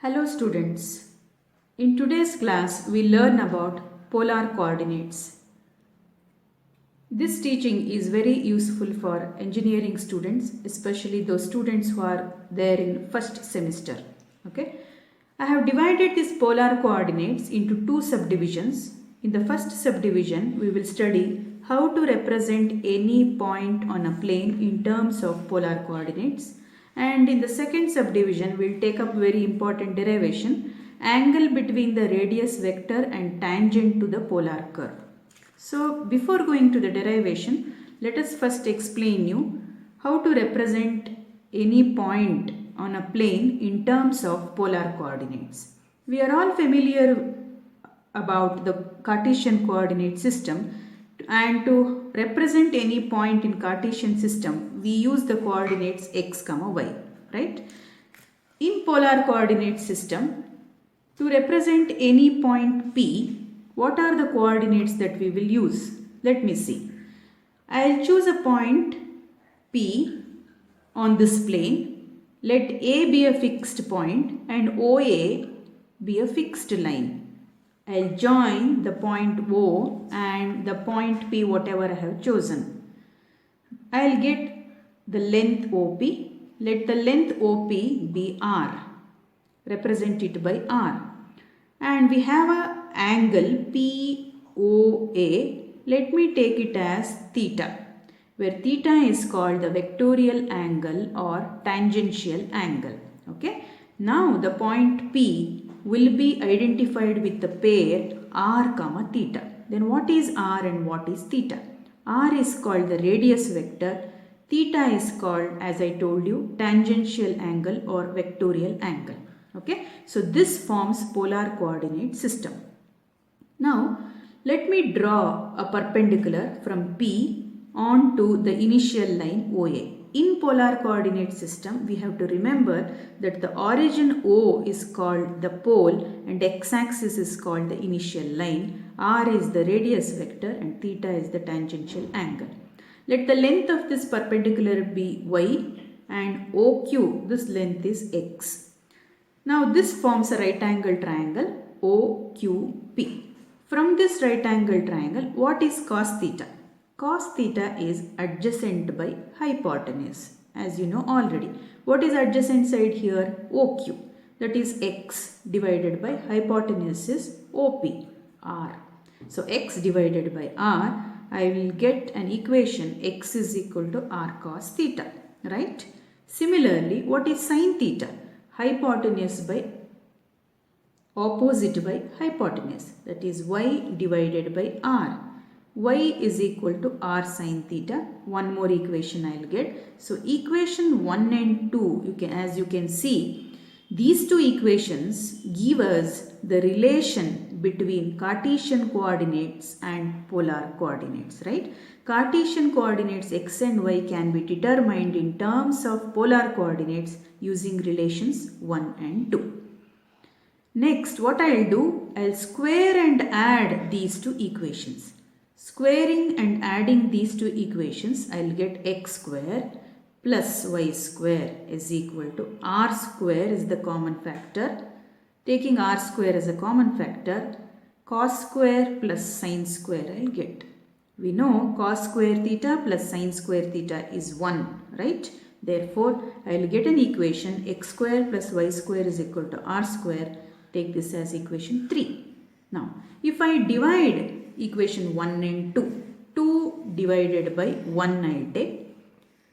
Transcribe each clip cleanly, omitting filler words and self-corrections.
Hello students. In today's class we learn about polar coordinates. This teaching is very useful for engineering students, especially those students who are there in first semester. Okay. I have divided these polar coordinates into two subdivisions. In the first subdivision we will study how to represent any point on a plane in terms of polar coordinates. And in the second subdivision, we will take up very important derivation, angle between the radius vector and tangent to the polar curve. So before going to the derivation, let us first explain you how to represent any point on a plane in terms of polar coordinates. We are all familiar about the Cartesian coordinate system, and to represent any point in Cartesian system we use the coordinates x comma y, right? In polar coordinate system, to represent any point P, what are the coordinates that we will use? Let me see. I'll choose a point P on this plane. Let A be a fixed point and OA be a fixed line. I'll join the point O and the point P whatever I have chosen. I'll get the length OP. Let the length OP be R. Represent it by R. And we have an angle POA. Let me take it as theta, where theta is called the vectorial angle or tangential angle. Okay. Now the point P will be identified with the pair r comma theta. Then what is r and what is theta? R is called the radius vector. Theta is called, as I told you, tangential angle or vectorial angle. Okay. So this forms polar coordinate system. Now let me draw a perpendicular from P onto the initial line OA. In polar coordinate system, we have to remember that the origin O is called the pole and x-axis is called the initial line. R is the radius vector and theta is the tangential angle. Let the length of this perpendicular be y and OQ, this length is x. Now this forms a right angle triangle OQP. From this right angle triangle, what is cos theta? Cos theta is adjacent by hypotenuse, as you know already. What is adjacent side here? OQ. That is x divided by hypotenuse is OP, R. So x divided by R, I will get an equation x is equal to R cos theta, right? Similarly, what is sin theta? Hypotenuse by opposite by hypotenuse, that is y divided by R. Y is equal to r sin theta. One more equation I will get. So equation 1 and 2, as you can see, these two equations give us the relation between Cartesian coordinates and polar coordinates, right? Cartesian coordinates x and y can be determined in terms of polar coordinates using relations 1 and 2. Next, what I will do, I will square and add these two equations. Squaring and adding these two equations, I will get x square plus y square is equal to r square is the common factor. Taking r square as a common factor, cos square plus sin square I will get. We know cos square theta plus sin square theta is 1, right? Therefore, I will get an equation x square plus y square is equal to r square. Take this as equation 3. Now, if I divide equation 1 and 2, 2 divided by 1 I will take.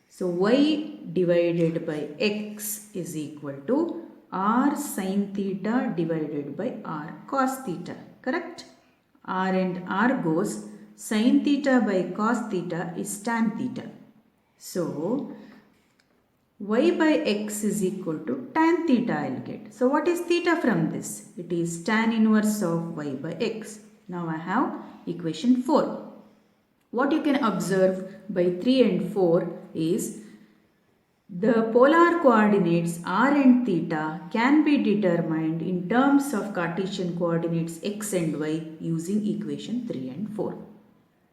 So, y divided by x is equal to r sin theta divided by r cos theta, correct? R and r goes, sin theta by cos theta is tan theta. So, y by x is equal to tan theta I will get. So, what is theta from this? It is tan inverse of y by x. Now, I have equation 4. What you can observe by 3 and 4 is the polar coordinates r and theta can be determined in terms of Cartesian coordinates x and y using equation 3 and 4.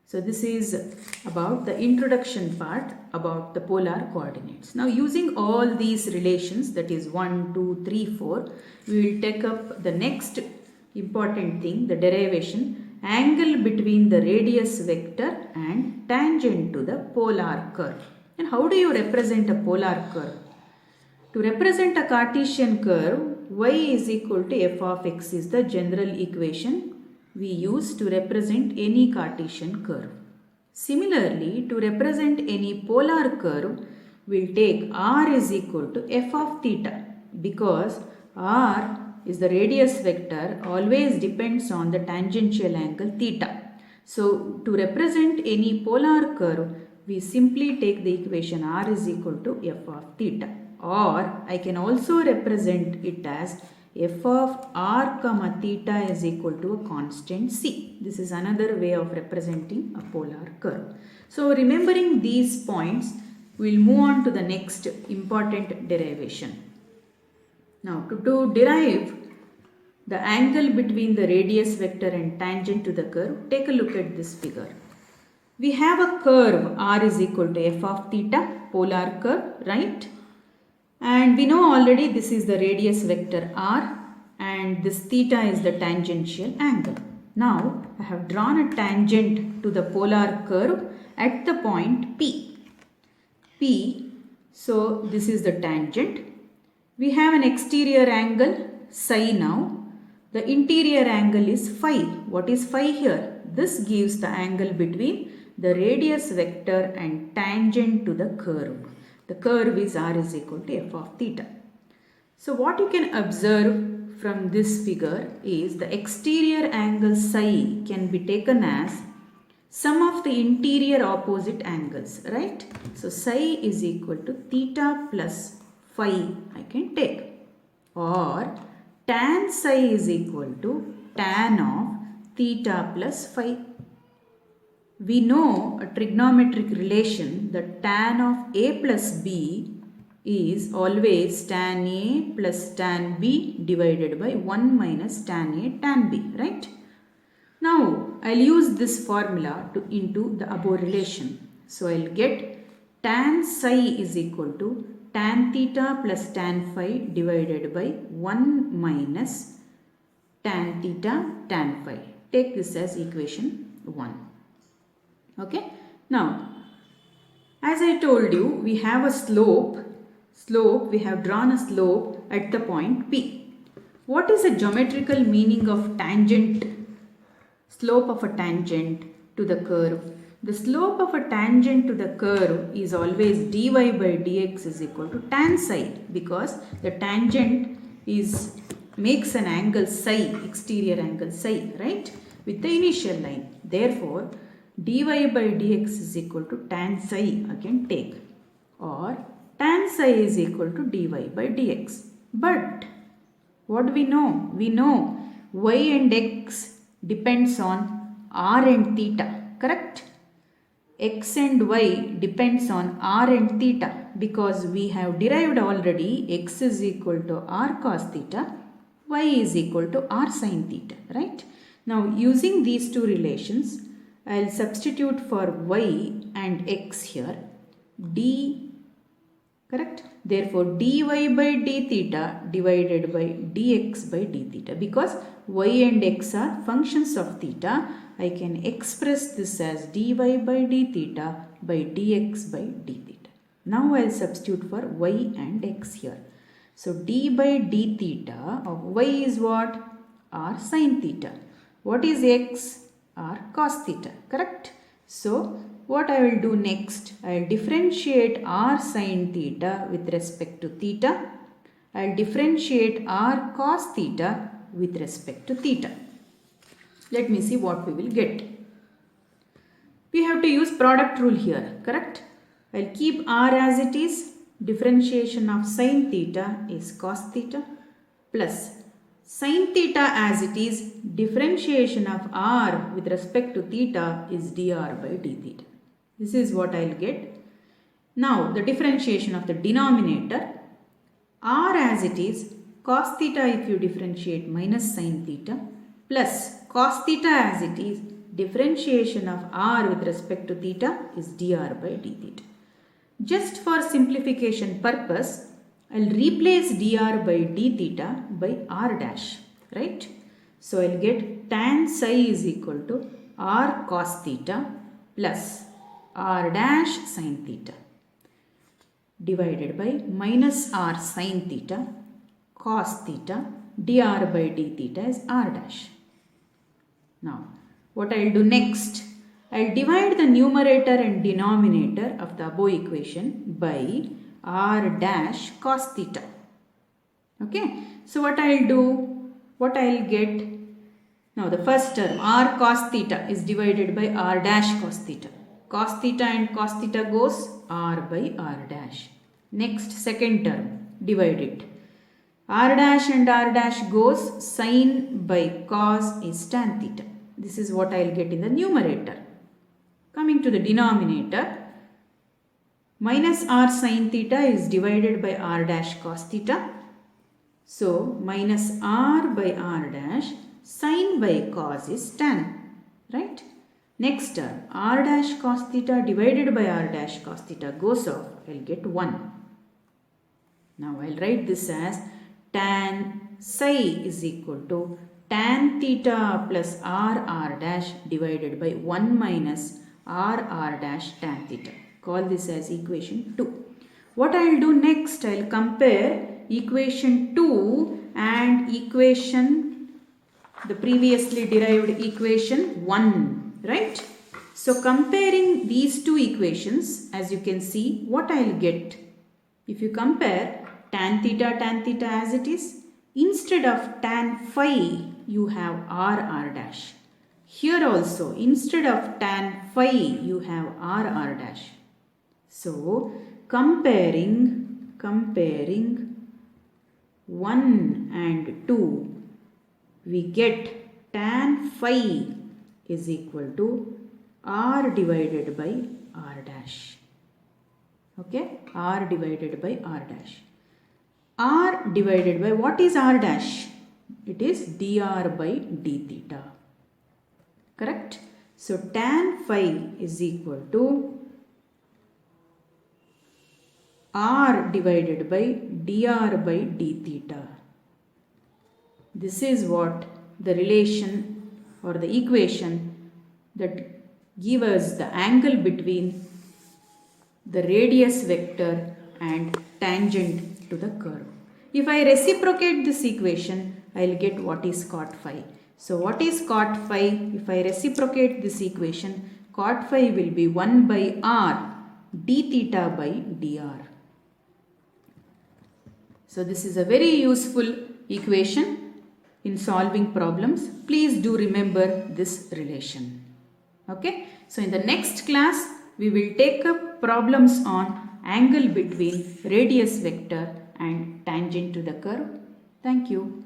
So this is about the introduction part about the polar coordinates. Now using all these relations, that is 1, 2, 3, 4, we will take up the next important thing, the derivation, angle between the radius vector and tangent to the polar curve. And how do you represent a polar curve? To represent a Cartesian curve, y is equal to f of x is the general equation we use to represent any Cartesian curve. Similarly, to represent any polar curve, we'll take r is equal to f of theta, because r is the radius vector, always depends on the tangential angle theta. So to represent any polar curve, we simply take the equation r is equal to f of theta, or I can also represent it as f of r comma theta is equal to a constant c. This is another way of representing a polar curve. So remembering these points, we will move on to the next important derivation. Now to derive the angle between the radius vector and tangent to the curve, take a look at this figure. We have a curve r is equal to f of theta, polar curve, right? And we know already this is the radius vector r and this theta is the tangential angle. Now I have drawn a tangent to the polar curve at the point P. So this is the tangent. We have an exterior angle psi now. The interior angle is phi. What is phi here? This gives the angle between the radius vector and tangent to the curve. The curve is r is equal to f of theta. So what you can observe from this figure is the exterior angle psi can be taken as sum of the interior opposite angles, right? So psi is equal to theta plus phi I can take, or tan psi is equal to tan of theta plus phi. We know a trigonometric relation that tan of a plus b is always tan a plus tan b divided by 1 minus tan a tan b, right? Now I'll use this formula into the above relation. So I'll get tan psi is equal to tan theta plus tan phi divided by 1 minus tan theta tan phi. Take this as equation 1. Okay. Now, as I told you, we have a slope. We have drawn a slope at the point P. What is the geometrical meaning of tangent? Slope of a tangent to the curve. The slope of a tangent to the curve is always dy by dx is equal to tan psi, because the tangent makes an angle psi, exterior angle psi, right, with the initial line. Therefore, dy by dx is equal to tan psi I can take, or tan psi is equal to dy by dx. But what do we know? We know y and x depends on r and theta, correct? X and y depends on r and theta, because we have derived already x is equal to r cos theta, y is equal to r sin theta, right? Now using these two relations, I will substitute for y and x here, correct? Therefore, dy by d theta divided by dx by d theta. Because y and x are functions of theta, I can express this as dy by d theta by dx by d theta. Now I will substitute for y and x here. So d by d theta of y is what? R sin theta. What is x? R cos theta, correct? So what I will do next, I will differentiate r sin theta with respect to theta. I will differentiate r cos theta with respect to theta. Let me see what we will get. We have to use product rule here, correct? I will keep r as it is. Differentiation of sin theta is cos theta, plus sin theta as it is, differentiation of r with respect to theta is dr by d theta. This is what I will get. Now the differentiation of the denominator, r as it is, cos theta if you differentiate minus sin theta, plus cos theta as it is, differentiation of r with respect to theta is dr by d theta. Just for simplification purpose, I'll replace dr by d theta by r dash, right? So I'll get tan psi is equal to r cos theta plus r dash sin theta divided by minus r sin theta cos theta dr by d theta is r dash. Now what I'll do next, I'll divide the numerator and denominator of the above equation by r dash cos theta. Okay, so what I'll do, what I'll get, now the first term r cos theta is divided by r dash cos theta. Cos theta and cos theta goes r by r dash. Next second term, divide it. R dash and r dash goes sin by cos is tan theta. This is what I'll get in the numerator. Coming to the denominator, minus r sin theta is divided by r dash cos theta. So minus r by r dash sin by cos is tan, right? Next term, r dash cos theta divided by r dash cos theta goes off. I'll get 1. Now I'll write this as tan psi is equal to tan theta plus r dash divided by 1 minus r dash tan theta. Call this as equation 2. What I'll do next, I'll compare equation 2 and the previously derived equation 1, right? So comparing these two equations, as you can see, what I'll get, if you compare tan theta as it is, instead of tan phi you have r dash. Here also instead of tan phi you have r dash. So comparing 1 and 2, we get tan phi is equal to r divided by r dash. Okay, r divided by r dash. R divided by, what is r dash? It is dr by d theta. Correct? So tan phi is equal to r divided by dr by d theta. This is what the relation or the equation that gives us the angle between the radius vector and tangent to the curve. If I reciprocate this equation, I'll get what is cot phi. So what is cot phi? If I reciprocate this equation, cot phi will be 1 by r d theta by dr. So this is a very useful equation in solving problems. Please do remember this relation. Okay. So in the next class, we will take up problems on angle between radius vector and tangent to the curve. Thank you.